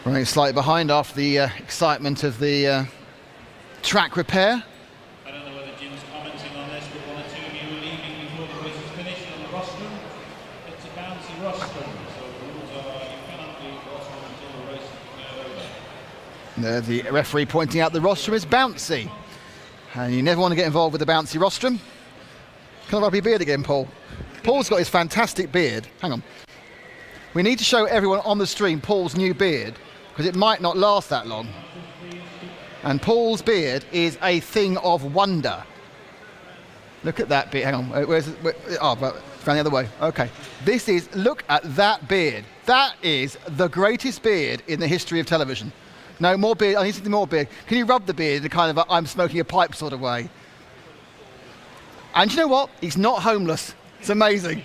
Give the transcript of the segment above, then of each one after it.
Running slightly behind after the excitement of the track repair. I don't know whether Jim's commenting on this, but one or two of you were leaving before the race is finished on the rostrum. It's a bouncy rostrum, so the rules are you cannot leave the rostrum until the race is over. The referee pointing out the rostrum is bouncy. And you never want to get involved with the bouncy rostrum. Can I rub your beard again, Paul? Paul's got his fantastic beard. Hang on. We need to show everyone on the stream Paul's new beard, because it might not last that long. And Paul's beard is a thing of wonder. Look at that beard. Hang on. Where's it? Oh, but it's around the other way. Okay. Look at that beard. That is the greatest beard in the history of television. No, more beard. I need something more beard. Can you rub the beard in a kind of I'm smoking a pipe sort of way? And you know what? He's not homeless. It's amazing.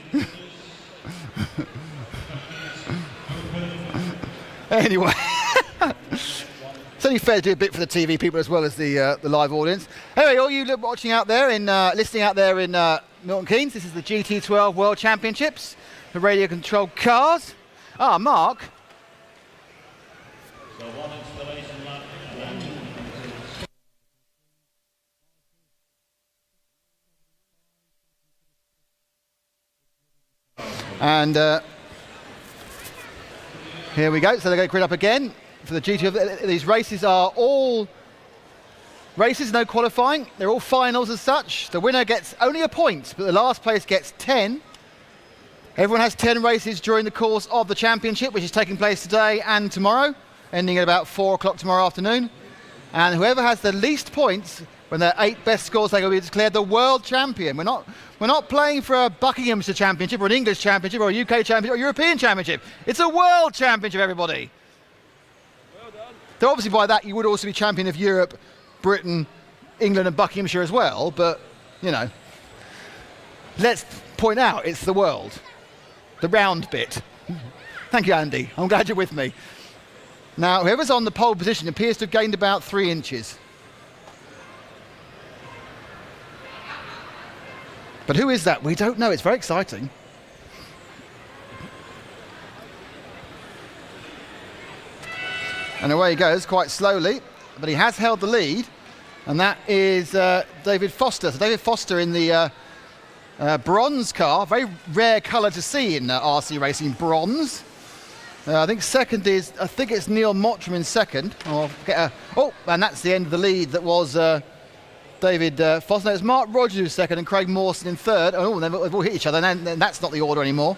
Anyway. It's only fair to do a bit for the TV people as well as the live audience. Anyway, all you watching out there, listening out there in Milton Keynes, this is the GT12 World Championships, the radio-controlled cars. Ah, Mark. So one installation lap. And here we go. So they're going to grid up again for the GT. These races are all races, no qualifying. They're all finals as such. The winner gets only a point, but the last place gets 10. Everyone has 10 races during the course of the championship, which is taking place today and tomorrow, ending at about 4 o'clock tomorrow afternoon. And whoever has the least points, when their 8 best scores, they will be declared the world champion. We're not playing for a Buckinghamshire championship or an English championship or a UK championship or a European championship. It's a world championship, everybody. Well done. So obviously by that you would also be champion of Europe, Britain, England and Buckinghamshire as well, but, you know, let's point out it's the world. The round bit. Thank you, Andy. I'm glad you're with me. Now, whoever's on the pole position appears to have gained about 3 inches. But who is that? We don't know. It's very exciting. And away he goes quite slowly, but he has held the lead, and that is David Foster. So David Foster in the bronze car, very rare colour to see in RC racing, bronze. I think second is, I think it's Neil Mottram in second. Oh, and that's the end of the lead that was David Foster. No, it's Mark Rogers who's second and Craig Mawson in third. Oh, they've all hit each other, and then that's not the order anymore.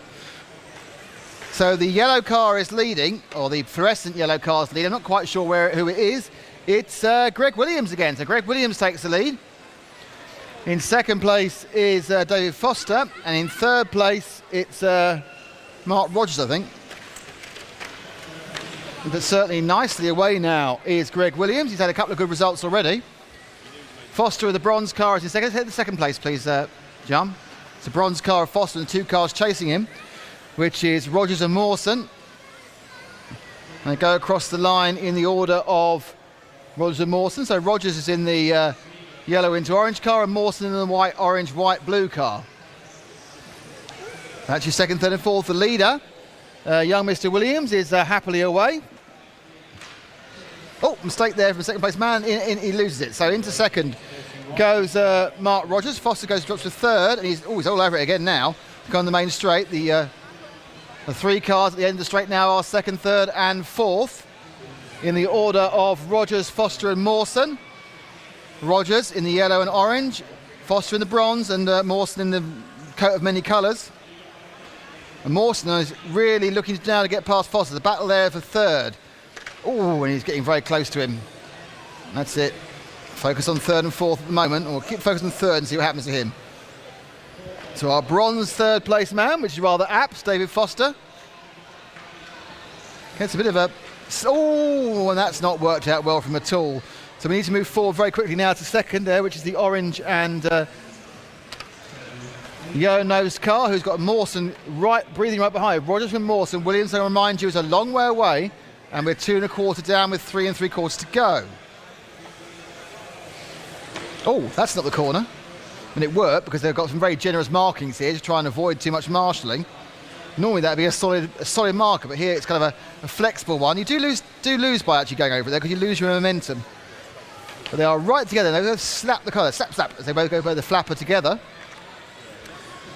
So the yellow car is leading, or the fluorescent yellow car is leading. I'm not quite sure who it is. It's Greg Williams again. So Greg Williams takes the lead. In second place is David Foster, and in third place it's Mark Rogers, I think. But certainly nicely away now is Greg Williams. He's had a couple of good results already. Foster of the bronze car is in second. Hit the second place, please, John. It's a bronze car of Foster and 2 cars chasing him, which is Rogers and Mawson. They go across the line in the order of Rogers and Mawson. So Rogers is in the yellow into orange car and Mawson in the white, orange, white, blue car. That's your second, third and fourth. The leader, young Mr. Williams, is happily away. Oh, mistake there from second place man. He loses it. So into second goes Mark Rogers. Foster drops to third, and he's all over it again now. Go on the main straight. The 3 cars at the end of the straight now are second, third, and fourth in the order of Rogers, Foster, and Mawson. Rogers in the yellow and orange, Foster in the bronze, and Mawson in the coat of many colours. And Mawson is really looking now to get past Foster. The battle there for third. Oh, and he's getting very close to him. That's it. Focus on third and fourth at the moment, or keep focused on third and see what happens to him. So our bronze third place man, which is rather apt, David Foster. Gets a bit of a... Oh, and that's not worked out well from at all. So we need to move forward very quickly now to second there, which is the orange and yellow-nosed car, who's got Mawson breathing right behind. Rogers and Mawson. Williams, I remind you, is a long way away, and we're 2 1/4 down with 3 3/4 to go. Oh, that's not the corner. And it worked because they've got some very generous markings here to try and avoid too much marshalling. Normally that'd be a solid marker, but here it's kind of a flexible one. You do lose by actually going over it there because you lose your momentum. But they are right together. They both slap the colour, slap, slap, as they both go by the flapper together.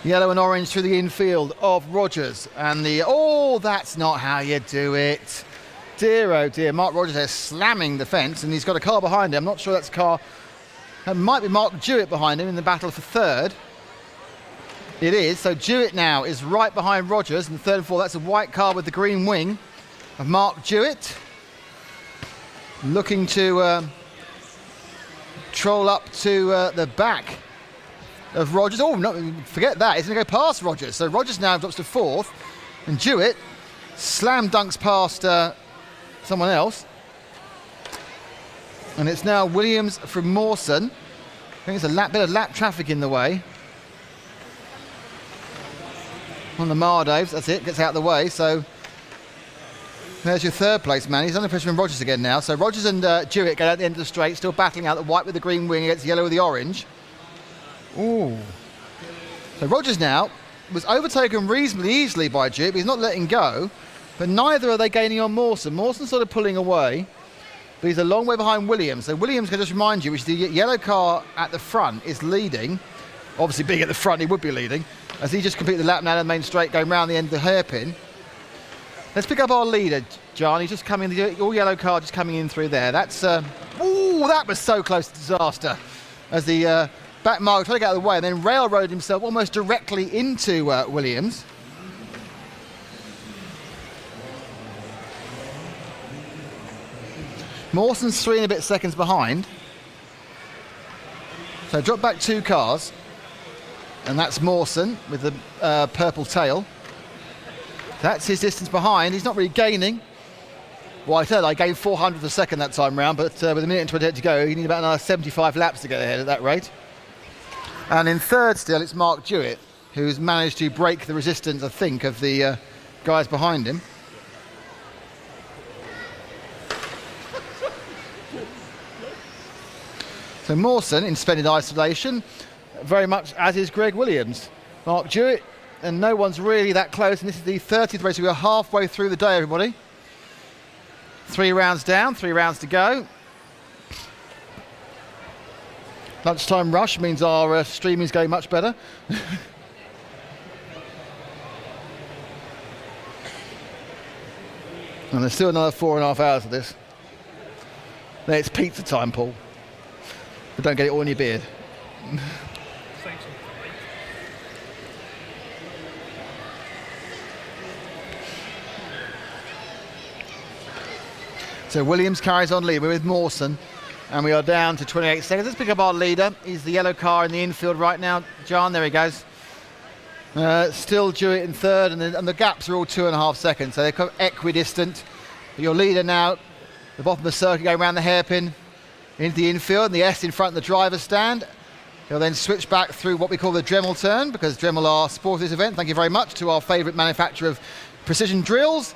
Yellow and orange through the infield of Rogers. And that's not how you do it. Dear, oh dear, Mark Rogers there slamming the fence, and he's got a car behind him. I'm not sure that's a car. It might be Mark Jewett behind him in the battle for third. It is, so Jewett now is right behind Rogers in the third and fourth. That's a white car with the green wing of Mark Jewett. Looking to troll up to the back of Rogers. Oh, no, forget that. He's going to go past Rogers. So Rogers now drops to fourth, and Jewett slam dunks past someone else. And it's now Williams from Mawson. I think it's a bit of lap traffic in the way. On the Mardaves, that's it, gets out of the way. So there's your third place man. He's under pressure from Rogers again now. So Rogers and Jewett get out the end of the straight, still battling out the white with the green wing against the yellow with the orange. Ooh. So Rogers now was overtaken reasonably easily by Jewett, but he's not letting go. But neither are they gaining on Mawson. Mawson's sort of pulling away, but he's a long way behind Williams. So Williams, can just remind you, which the yellow car at the front is leading. Obviously being at the front, he would be leading, as he just completed the lap now in the main straight, going round the end of the hairpin. Let's pick up our leader, John. He's just coming, the all yellow car just coming in through there. That's, that was so close to disaster. As the back mark tried to get out of the way and then railroaded himself almost directly into Williams. Mawson's 3 and a bit seconds behind. So drop back 2 cars. And that's Mawson with the purple tail. That's his distance behind. He's not really gaining. Well, I said I gained 400th a second that time round, but with a minute and 28 to go, you need about another 75 laps to get ahead at that rate. And in third still, it's Mark Jewett, who's managed to break the resistance, I think, of the guys behind him. So Mawson in suspended isolation, very much as is Greg Williams. Mark Jewett, and no one's really that close, and this is the 30th race. We are halfway through the day, everybody. 3 rounds down, 3 rounds to go. Lunchtime rush means our streaming is going much better. And there's still another 4.5 hours of this. Then it's pizza time, Paul. But don't get it all in your beard. So Williams carries on lead. We're with Mawson, and we are down to 28 seconds. Let's pick up our leader. He's the yellow car in the infield right now. John, there he goes. Still Jewett in third, and the gaps are all 2.5 seconds, so they're kind of equidistant. But your leader now, the bottom of the circuit, going around the hairpin into the infield, and the S in front of the driver's stand. He'll then switch back through what we call the Dremel turn, because Dremel are sponsors this event. Thank you very much to our favourite manufacturer of precision drills.